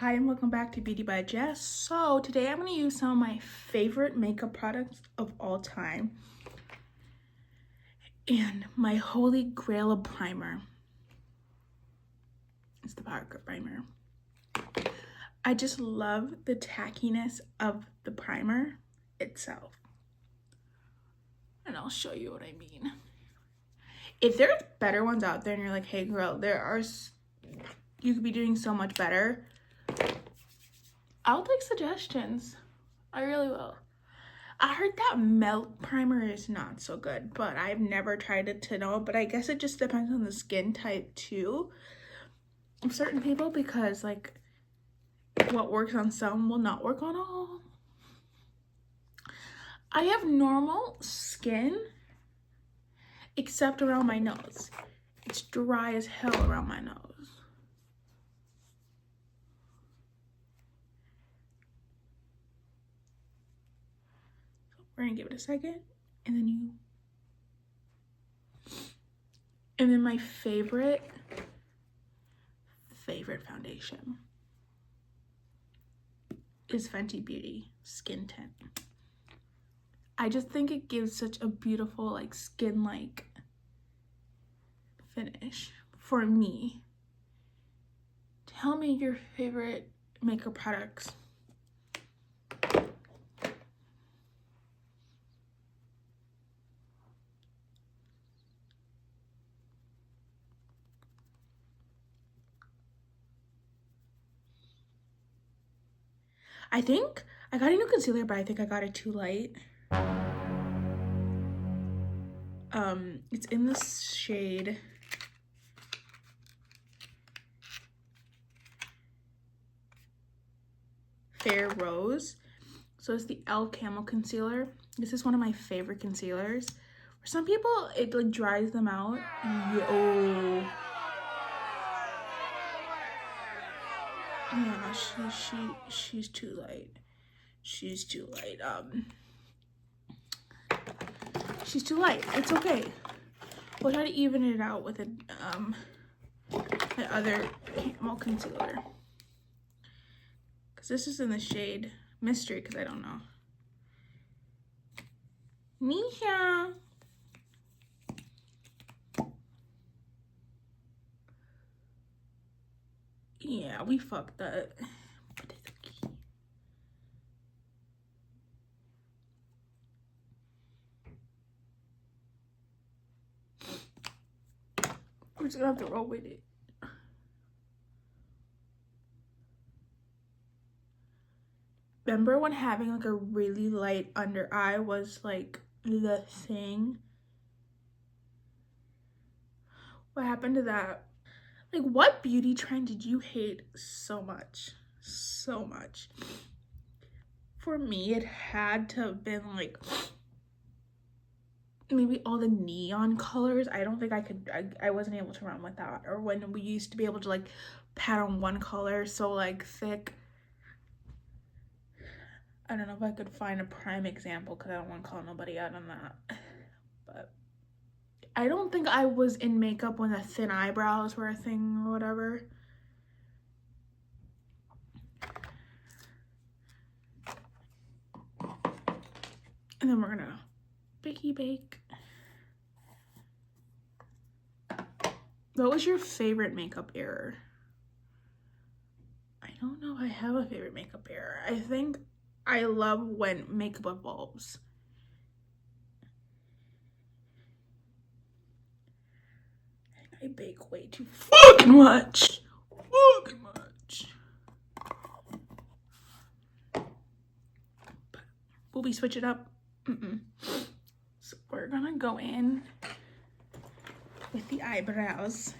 Hi and welcome back to Beauty by Jess. So today I'm going to use some of my favorite makeup products of all time and my holy grail of primer. It's the Power Grip Primer. I just love the tackiness of the primer itself. And I'll show you what I mean. If there's better ones out there and you're like, hey girl, you could be doing so much better, I'll take suggestions. I really will. I heard that Melt primer is not so good, but I've never tried it to know. But I guess it just depends on the skin type too of certain people, because like what works on some will not work on all. I have normal skin except around my nose. It's dry as hell around my nose. We're gonna give it a second, and then my favorite foundation is Fenty Beauty Skin Tint. I just think it gives such a beautiful like skin-like finish for me. Tell me your favorite makeup products. I think I got a new concealer, but I think I got it too light. It's in the shade Fair Rose. So it's the Elle Camo Concealer. This is one of my favorite concealers. For some people, it like dries them out. Yeah, she's too light. She's too light. She's too light. It's okay. We'll try to even it out with my other Camo concealer. Because this is in the shade Mystery, because I don't know. Nisha! Yeah, we fucked that. We're just gonna have to roll with it. Remember when having like a really light under eye was like the thing? What happened to that? Like, what beauty trend did you hate so much? So much. For me, it had to have been like maybe all the neon colors. I don't think I wasn't able to run with that. Or when we used to be able to like pat on one color so like thick. I don't know if I could find a prime example because I don't want to call nobody out on that. But I don't think I was in makeup when the thin eyebrows were a thing or whatever. And then we're gonna bakey bake. What was your favorite makeup error? I don't know if I have a favorite makeup error. I think I love when makeup evolves. I bake way too fucking much. But will we switch it up? So we're gonna go in with the eyebrows.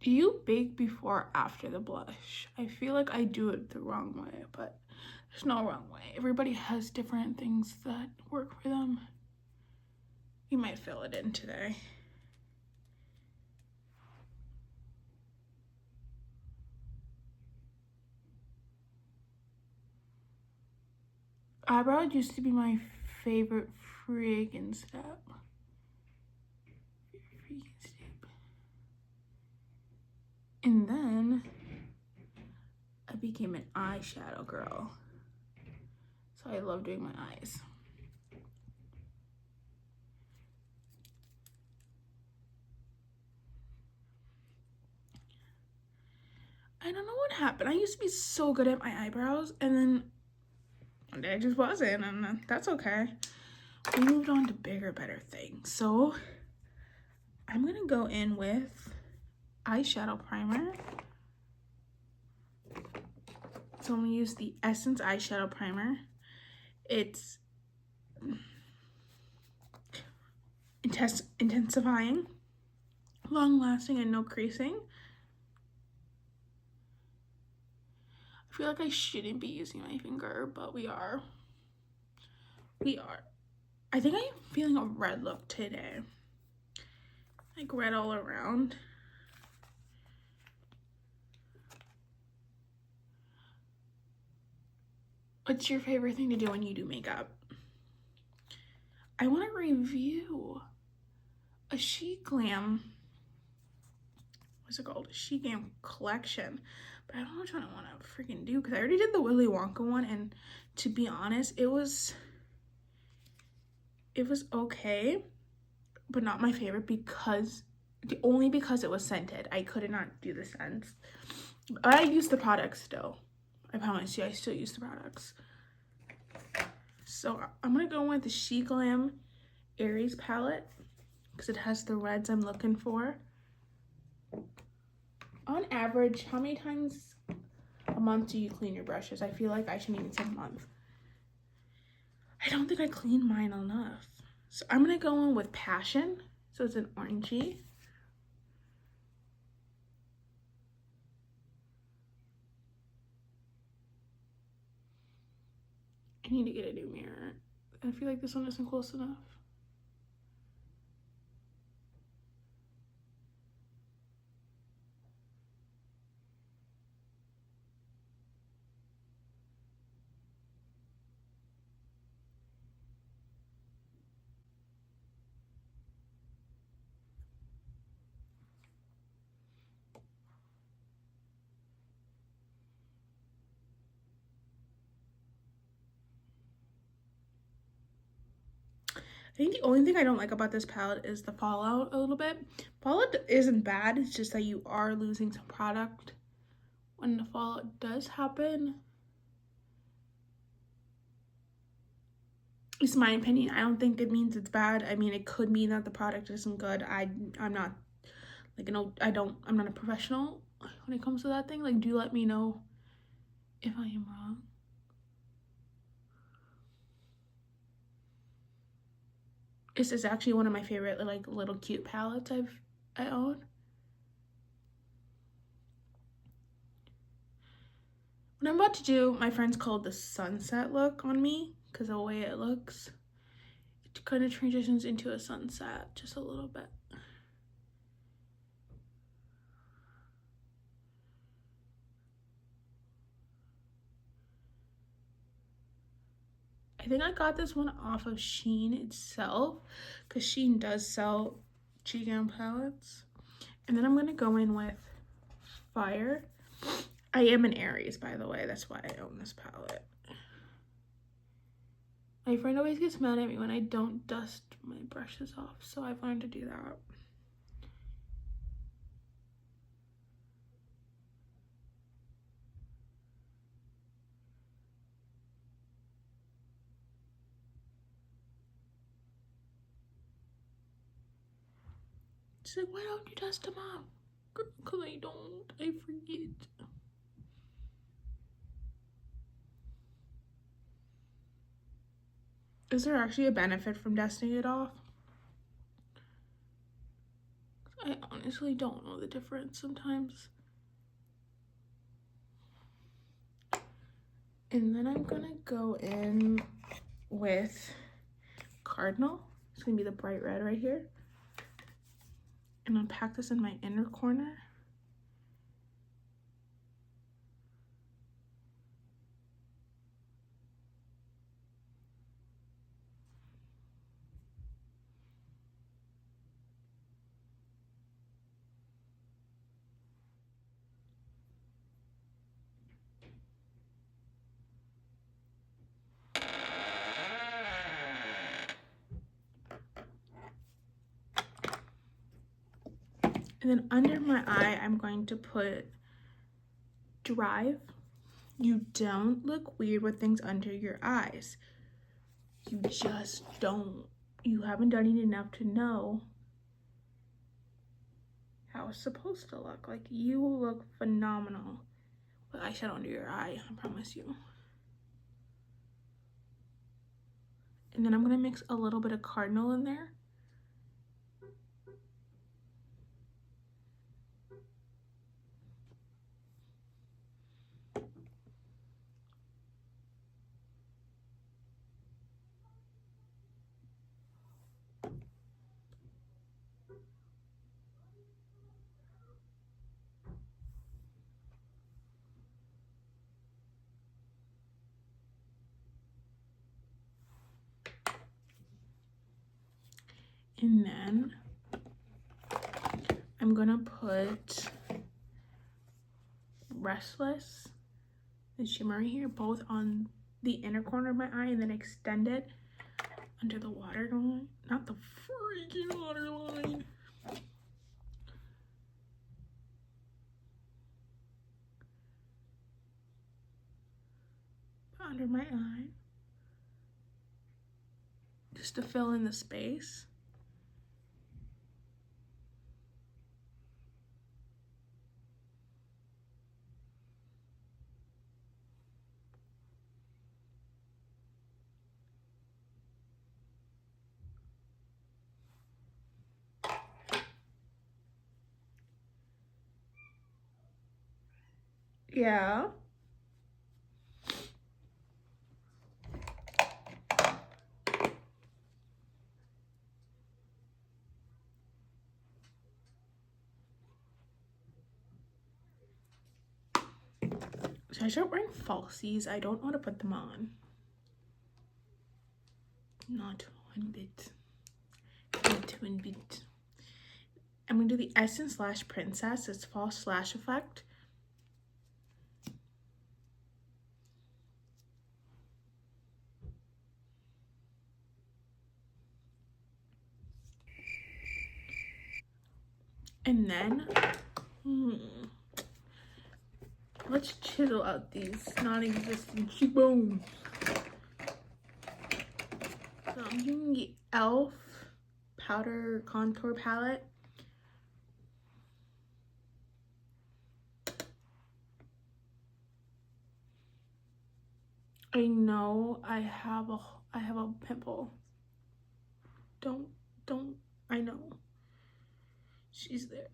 Do you bake before or after the blush? I feel like I do it the wrong way, but there's no wrong way. Everybody has different things that work for them. You might fill it in today. Eyebrow used to be my favorite freaking step. And then I became an eyeshadow girl. So I love doing my eyes. I don't know what happened. I used to be so good at my eyebrows, and then one day I just wasn't, and that's okay. We moved on to bigger, better things. So I'm gonna go in with eyeshadow primer. So I'm gonna use the Essence eyeshadow primer. It's intensifying, long lasting, and no creasing. I feel like I shouldn't be using my finger, but we are. I think I'm feeling a red look today. Like red all around. What's your favorite thing to do when you do makeup? I want to review a SheGlam. What's it called? A SheGlam collection. But I don't know which one I want to freaking do because I already did the Willy Wonka one, and to be honest, it was okay, but not my favorite only because it was scented. I could not do the scents. I use the products still. I promise you, I still use the products. So I'm gonna go with the SheGlam Aries palette because it has the reds I'm looking for. On average, how many times a month do you clean your brushes? I feel like I shouldn't even say a month. I don't think I clean mine enough. So I'm gonna go in with Passion. So it's an orangey. I need to get a new mirror. I feel like this one isn't close enough. I think the only thing I don't like about this palette is the fallout a little bit. Fallout isn't bad, it's just that you are losing some product when the fallout does happen. It's my opinion. I don't think it means it's bad. I mean, it could mean that the product isn't good. I'm not like, I'm not a professional when it comes to that thing. Like, do let me know if I am wrong. This is actually one of my favorite like little cute palettes I own. What I'm about to do, my friends called the sunset look on me because the way it looks, it kind of transitions into a sunset just a little bit. I think I got this one off of Shein itself because Shein does sell SheGlam palettes. And then I'm going to go in with Fire. I am an Aries, by the way. That's why I own this palette. My friend always gets mad at me when I don't dust my brushes off, so I've learned to do that. She's like, why don't you dust them off? Because I don't. I forget. Is there actually a benefit from dusting it off? I honestly don't know the difference sometimes. And then I'm gonna go in with Cardinal. It's gonna be the bright red right here. And unpack this in my inner corner. And then under my eye, I'm going to put Drive. You don't look weird with things under your eyes. You just don't. You haven't done it enough to know how it's supposed to look. Like, you will look phenomenal with eyeshadow under your eye, I promise you. And then I'm gonna mix a little bit of Cardinal in there. And then I'm gonna put Restless and Shimmer here, both on the inner corner of my eye, and then extend it under the waterline. Not the freaking waterline. Under my eye. Just to fill in the space. Yeah. Should I start wearing falsies? I don't know how to put them on. Not one bit. Not one bit. I'm gonna do the Essence Lash Princess. It's false lash effect. And then, let's chisel out these non-existent cheekbones. So I'm using the e.l.f. powder contour palette. I know I have a pimple. Don't, I know. She's there.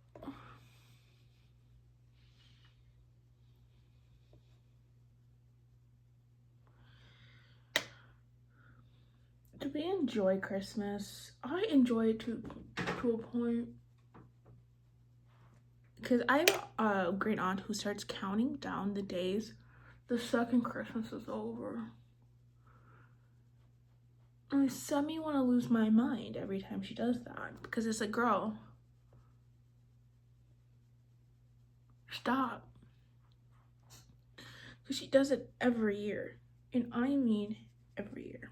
Do we enjoy Christmas? I enjoy it to a point. Because I have a great aunt who starts counting down the days the second Christmas is over. And it set me want to lose my mind every time she does that. Because it's like, girl, stop. Because she does it every year. And I mean every year.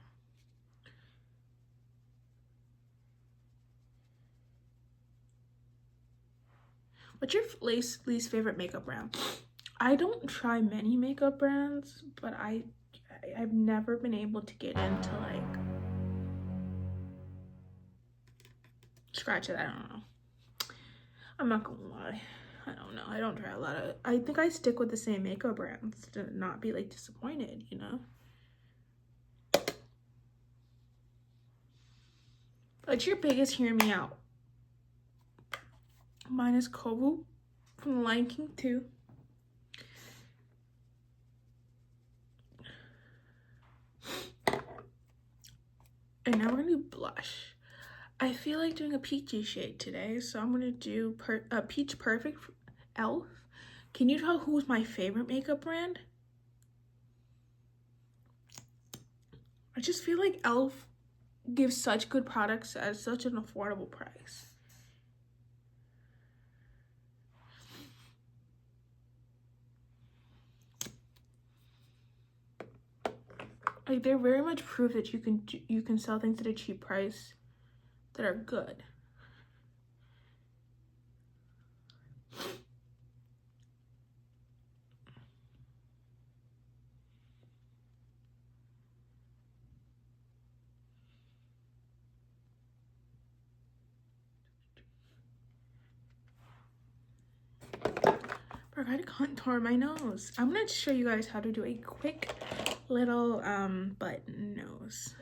What's your least favorite makeup brand? I don't try many makeup brands, but I've never been able to get into like, scratch it, I don't know. I'm not gonna lie. I don't know. I don't try a lot of, I think I stick with the same makeup brands to not be like disappointed, you know? What's your biggest hear me out? Mine is Kovu from The Lion King 2. And now we're gonna do blush. I feel like doing a peachy shade today, so I'm gonna do Peach Perfect e.l.f. Can you tell who's my favorite makeup brand? I just feel like e.l.f. gives such good products at such an affordable price. Like, they're very much proof that you can sell things at a cheap price that are good. Forgot to contour my nose. I'm gonna show you guys how to do a quick little button nose.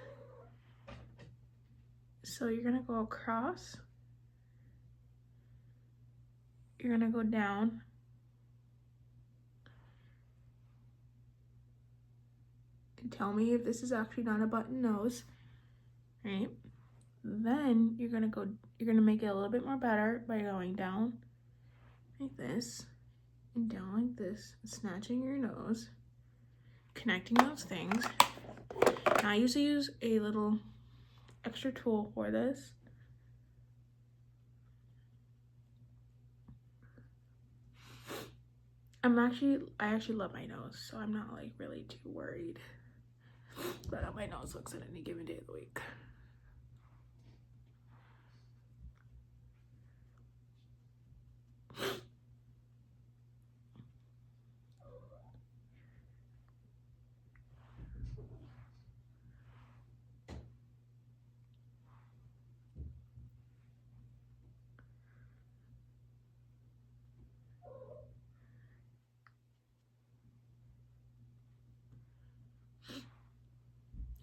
So you're gonna go across, you're gonna go down, and tell me if this is actually not a button nose, right? Then you're gonna make it a little bit more better by going down like this and down like this, snatching your nose, connecting those things. Now I usually use a little extra tool for this. I actually love my nose, so I'm not like really too worried about how my nose looks at any given day of the week.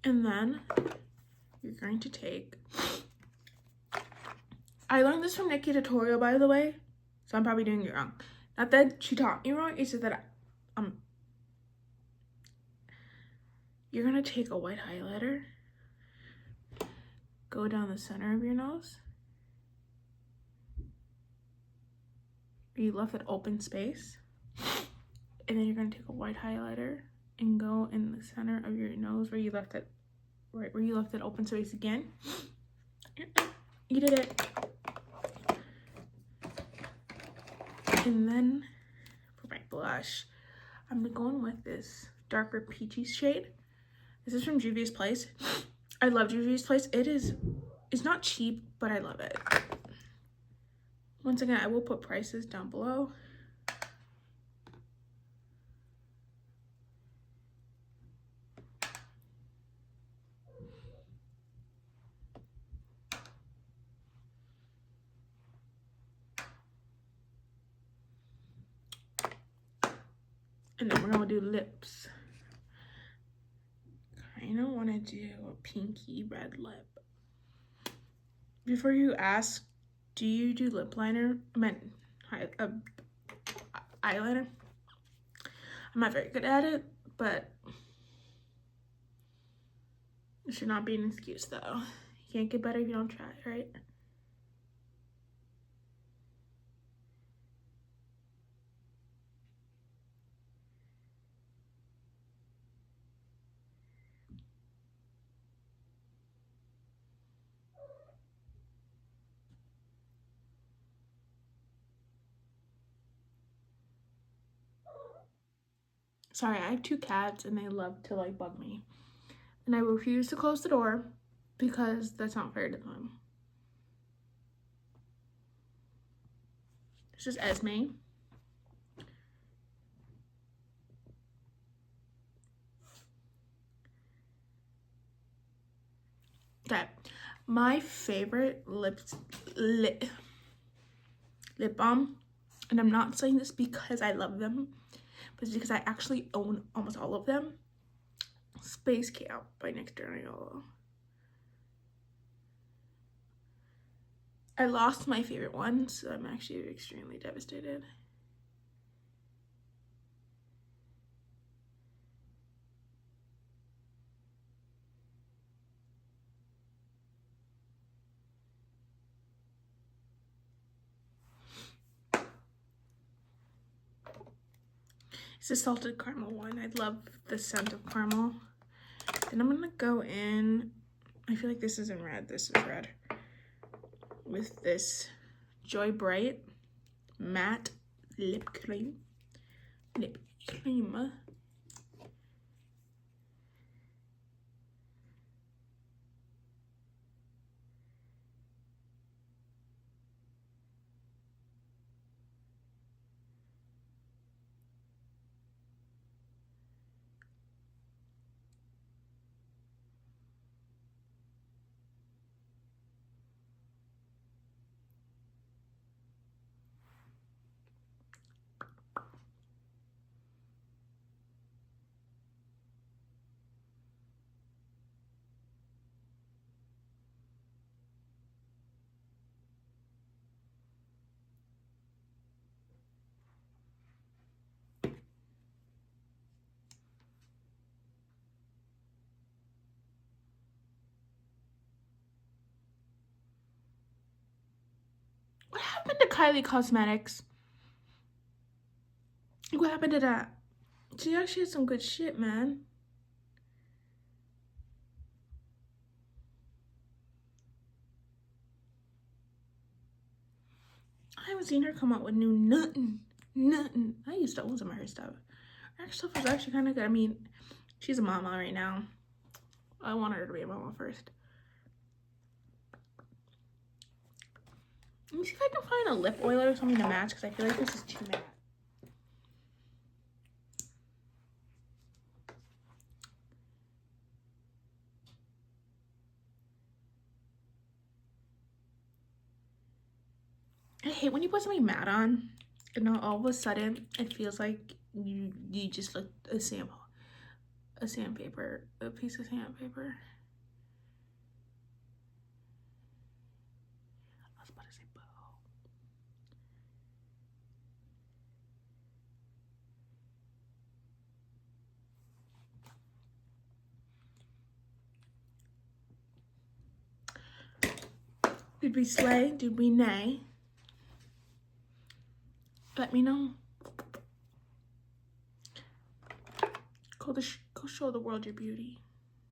And then you're going to take, I learned this from Nikki Tutorial, by the way, so I'm probably doing it wrong. Not that she taught me wrong, it's just that you're gonna take a white highlighter, go down the center of your nose, where you left that open space, and then you're gonna take a white highlighter and go in the center of your nose where you left it, right where you left that open space again. You did it. And then for my blush, I'm going with this darker peachy shade. This is from Juvia's Place. I love Juvia's Place. It's not cheap, but I love it. Once again, I will put prices down below. And then we're gonna do lips. I don't want to do a pinky red lip. Before you ask, do you do lip liner? I meant eyeliner. I'm not very good at it, but it should not be an excuse though. You can't get better if you don't try, right? Sorry, I have 2 cats and they love to like bug me. And I refuse to close the door because that's not fair to them. This is Esme. Okay, my favorite lip balm, and I'm not saying this because I love them, but it's because I actually own almost all of them. Space Camp by NYX Dermayolo. I lost my favorite one, so I'm actually extremely devastated. It's a salted caramel one. I love the scent of caramel. Then I'm gonna go in, I feel like this isn't red, this is red, with this Joy Bright matte lip cream. happened to Kylie Cosmetics? What happened to that? She actually had some good shit, man. I haven't seen her come out with new nothing. I used to own some of her stuff. Her stuff was actually kind of good. I mean, she's a mama right now. I want her to be a mama first. Let me see if I can find a lip oiler or something to match, because I feel like this is too matte. I hate when you put something matte on, and now all of a sudden it feels like you just look a sample, a sandpaper, a piece of sandpaper. I was about to say bow. Did we slay? Did we nay? Let me know. Go show the world your beauty.